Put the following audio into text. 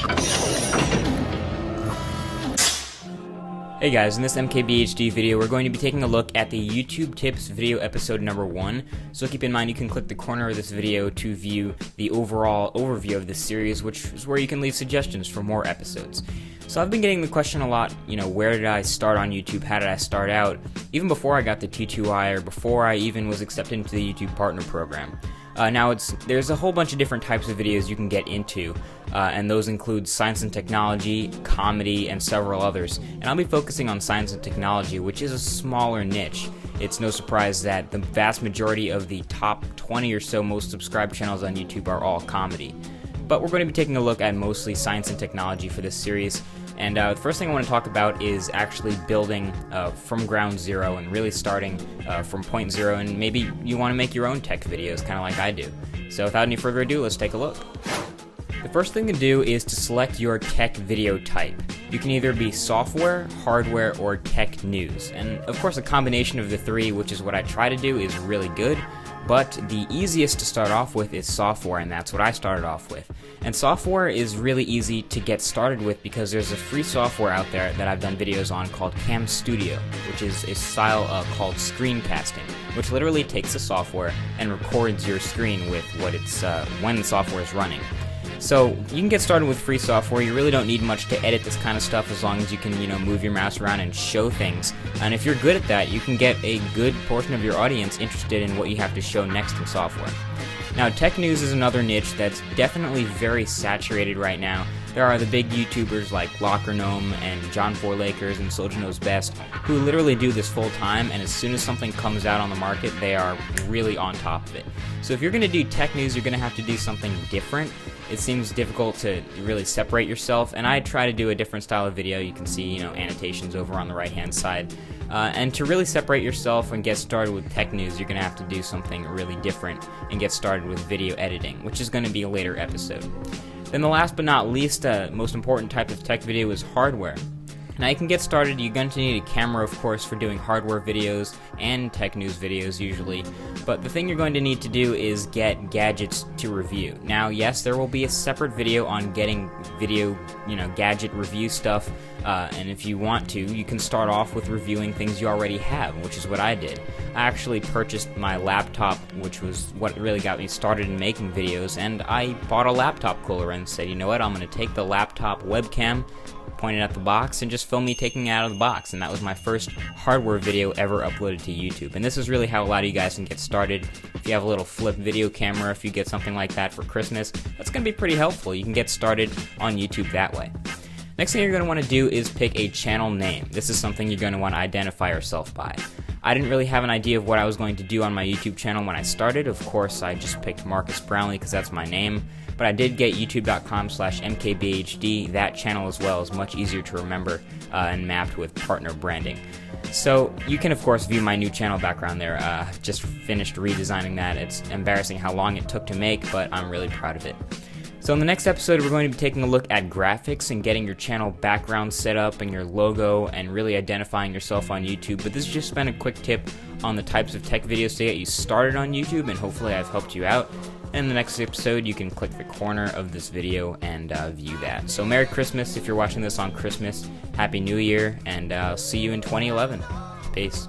Hey guys, in this MKBHD video we're going to be taking a look at the YouTube Tips video episode number 1. So keep in mind you can click the corner of this video to view the overall overview of this series, which is where you can leave suggestions for more episodes. So I've been getting the question a lot, where did I start on YouTube, how did I start out, even before I got the T2I or before I even was accepted into the YouTube Partner Program. There's a whole bunch of different types of videos you can get into, and those include science and technology, comedy, and several others. And I'll be focusing on science and technology, which is a smaller niche. It's no surprise that the vast majority of the top 20 or so most subscribed channels on YouTube are all comedy. But we're going to be taking a look at mostly science and technology for this series. And the first thing I want to talk about is actually building from ground zero and really starting from point zero, and maybe you want to make your own tech videos, kind of like I do. So without any further ado, let's take a look. The first thing to do is to select your tech video type. You can either be software, hardware, or tech news. And of course a combination of the three, which is what I try to do, is really good. But the easiest to start off with is software, and that's what I started off with. And software is really easy to get started with because there's a free software out there that I've done videos on called CAMSTUDIO, which is a style called screencasting, which literally takes the software and records your screen with what it's when the software is running. So you can get started with free software. You really don't need much to edit this kind of stuff as long as you can, move your mouse around and show things. And if you're good at that, you can get a good portion of your audience interested in what you have to show next in software. Now, tech news is another niche that's definitely very saturated right now. There are the big YouTubers like Locker Gnome and John 4 Lakers and Soldier Knows Best who literally do this full time, and as soon as something comes out on the market, they are really on top of it. So if you're going to do tech news, you're going to have to do something different. It seems difficult to really separate yourself, and I try to do a different style of video. You can see, annotations over on the right-hand side. And to really separate yourself and get started with tech news, you're going to have to do something really different and get started with video editing, which is going to be a later episode. Then the last but not least, most important type of tech video is hardware. Now you can get started. You're going to need a camera, of course, for doing hardware videos and tech news videos usually, but the thing you're going to need to do is get gadgets to review. Now yes, there will be a separate video on getting video, gadget review stuff, and if you want to, you can start off with reviewing things you already have, which is what I did. I actually purchased my laptop, which was what really got me started in making videos, and I bought a laptop cooler and said, you know what, I'm going to take the laptop webcam, point it at the box, and just film me taking it out of the box. And that was my first hardware video ever uploaded to YouTube. And this is really how a lot of you guys can get started. If you have a little flip video camera, if you get something like that for Christmas, that's going to be pretty helpful. You can get started on YouTube that way. Next thing you're going to want to do is pick a channel name. This is something you're going to want to identify yourself by. I didn't really have an idea of what I was going to do on my YouTube channel when I started. Of course, I just picked Marcus Brownlee because that's my name. But I did get youtube.com/MKBHD. That channel as well is much easier to remember and mapped with partner branding. So you can, of course, view my new channel background there. Just finished redesigning that. It's embarrassing how long it took to make, but I'm really proud of it. So in the next episode, we're going to be taking a look at graphics and getting your channel background set up and your logo and really identifying yourself on YouTube. But this has just been a quick tip on the types of tech videos to get you started on YouTube, and hopefully I've helped you out. In the next episode, you can click the corner of this video and view that. So Merry Christmas if you're watching this on Christmas. Happy New Year, and I'll see you in 2011. Peace.